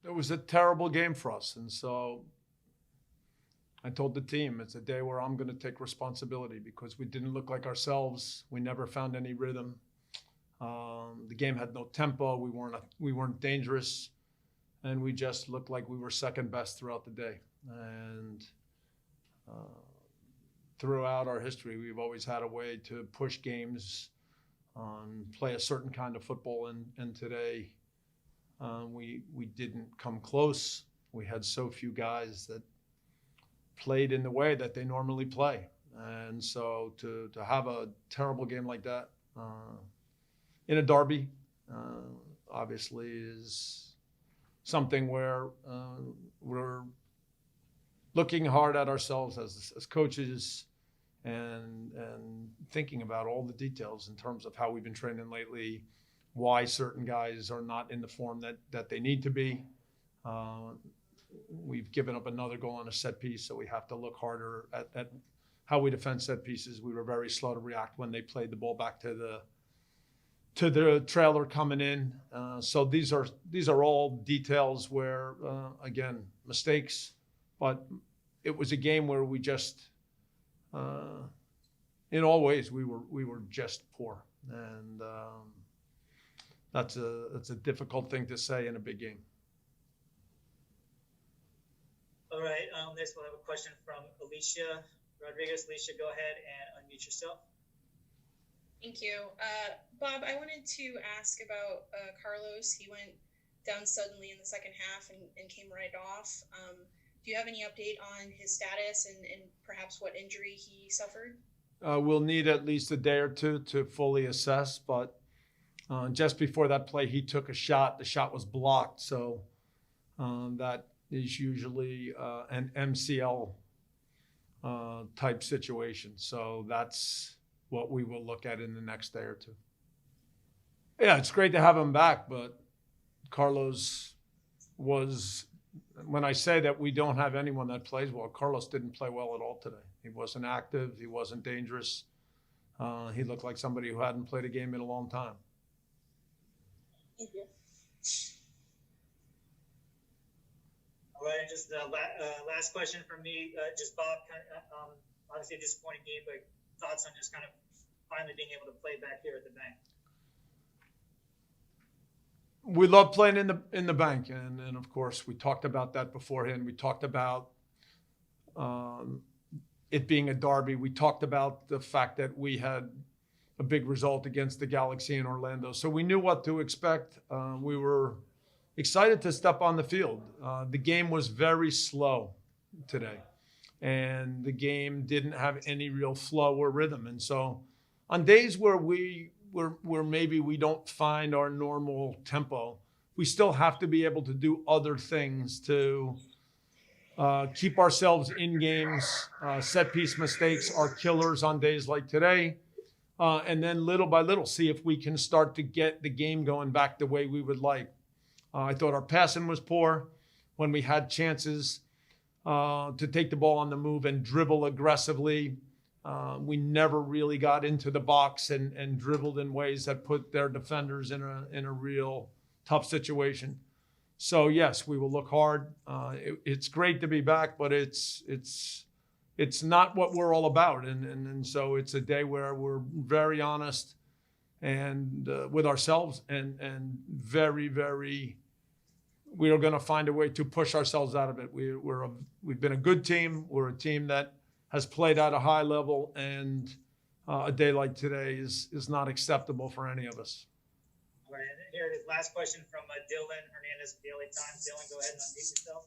it was a terrible game for us. And so I told the team, it's a day where I'm going to take responsibility because we didn't look like ourselves. We never found any rhythm. The game had no tempo. We weren't dangerous, and we just looked like we were second best throughout the day. And throughout our history, we've always had a way to push games, play a certain kind of football. And today, we didn't come close. We had so few guys that played in the way that they normally play. And so to have a terrible game like that in a derby, obviously is something where we're looking hard at ourselves as coaches and thinking about all the details in terms of how we've been training lately, why certain guys are not in the form that they need to be. We've given up another goal on a set piece, so we have to look harder at how we defend set pieces. We were very slow to react when they played the ball back to the trailer coming in. So these are all details where, again, mistakes, but it was a game where we just, in all ways, we were just poor, and that's a difficult thing to say in a big game. All right, next we'll have a question from Alicia Rodriguez. Alicia, go ahead and unmute yourself. Thank you. Bob, I wanted to ask about Carlos. He went down suddenly in the second half and came right off. Do you have any update on his status and perhaps what injury he suffered? We'll need at least a day or two to fully assess, but just before that play, he took a shot. The shot was blocked, so that is usually an MCL type situation. So that's what we will look at in the next day or two. Yeah, it's great to have him back, but Carlos was, when I say that we don't have anyone that plays well, Carlos didn't play well at all today. He wasn't active. He wasn't dangerous. He looked like somebody who hadn't played a game in a long time. Thank you. All right, and just the last question from me, just Bob, obviously a disappointing game, but thoughts on just kind of finally being able to play back here at the bank? We love playing in the bank, and of course we talked about that beforehand. We talked about it being a derby. We talked about the fact that we had a big result against the Galaxy in Orlando, so we knew what to expect. We were excited to step on the field. The game was very slow today, and the game didn't have any real flow or rhythm. And so on days where maybe we don't find our normal tempo, we still have to be able to do other things to keep ourselves in games. Set piece mistakes are killers on days like today. And then little by little, see if we can start to get the game going back the way we would like. I thought our passing was poor when we had chances to take the ball on the move and dribble aggressively. We never really got into the box and dribbled in ways that put their defenders in a real tough situation. So yes, we will look hard. It's great to be back, but it's not what we're all about. And so it's a day where we're very honest and with ourselves and very, very. We are going to find a way to push ourselves out of it. We've been a good team. We're a team that has played at a high level, and a day like today is not acceptable for any of us. All right, and here it is. Last question from Dylan Hernandez, Daily Times. Dylan, go ahead and unmute yourself.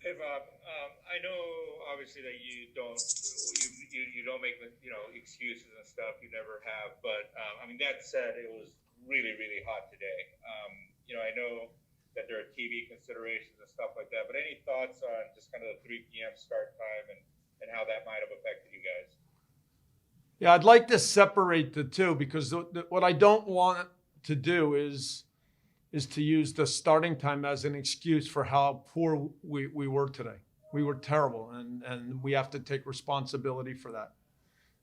Hey Bob, I know obviously that you don't make excuses and stuff. You never have, but that said, it was really hot today. I know that there are TV considerations and stuff like that, but any thoughts on just kind of the 3 p.m. start time and how that might have affected you guys? Yeah, I'd like to separate the two because what I don't want to do is to use the starting time as an excuse for how poor we were today. We were terrible, and we have to take responsibility for that.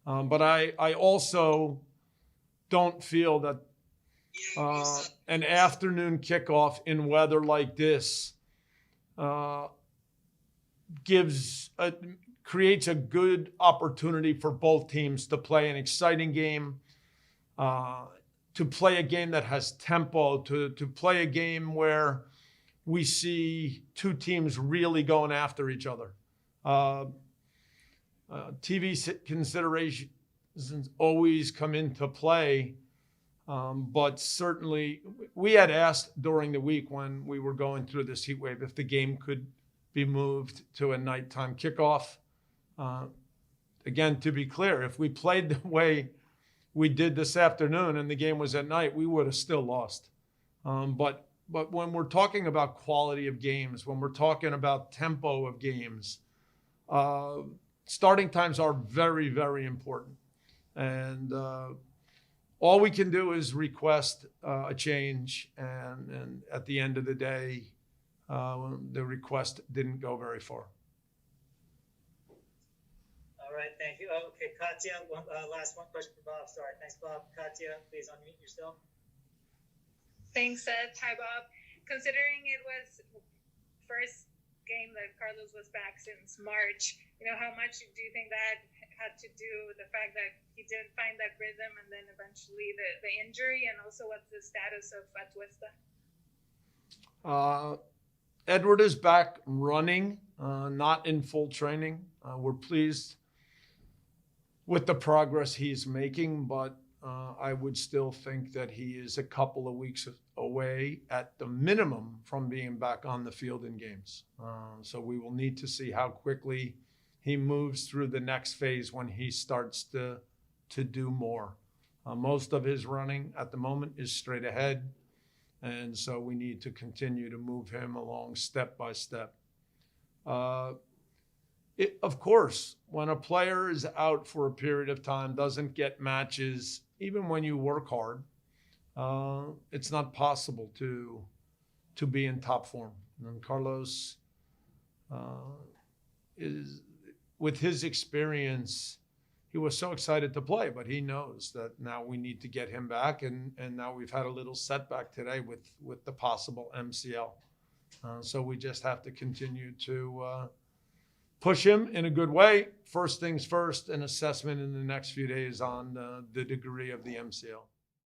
But I also don't feel that an afternoon kickoff in weather like this creates a good opportunity for both teams to play an exciting game, to play a game that has tempo, to play a game where we see two teams really going after each other. TV considerations always come into play, but certainly we had asked during the week when we were going through this heat wave if the game could be moved to a nighttime kickoff. Again, to be clear, if we played the way we did this afternoon and the game was at night, we would have still lost. But when we're talking about quality of games, when we're talking about tempo of games, starting times are very, very important. And all we can do is request a change. And at the end of the day, the request didn't go very far. All right, thank you. Okay, Katya, last one question for Bob. Sorry, thanks, Bob. Katya, please unmute yourself. Thanks, Seth. Hi, Bob. Considering it was first game that Carlos was back since March, how much do you think that had to do with the fact that he didn't find that rhythm and then eventually the injury, and also what's the status of Atuesta? Edward is back running, not in full training. We're pleased with the progress he's making, but I would still think that he is a couple of weeks away at the minimum from being back on the field in games. So we will need to see how quickly he moves through the next phase when he starts to do more. Most of his running at the moment is straight ahead, and so we need to continue to move him along step by step. Of course, when a player is out for a period of time, doesn't get matches, even when you work hard, it's not possible to be in top form. And Carlos is, with his experience, he was so excited to play, but he knows that now we need to get him back, and now we've had a little setback today with the possible MCL. So we just have to continue to push him in a good way. First things first, an assessment in the next few days on the degree of the MCL.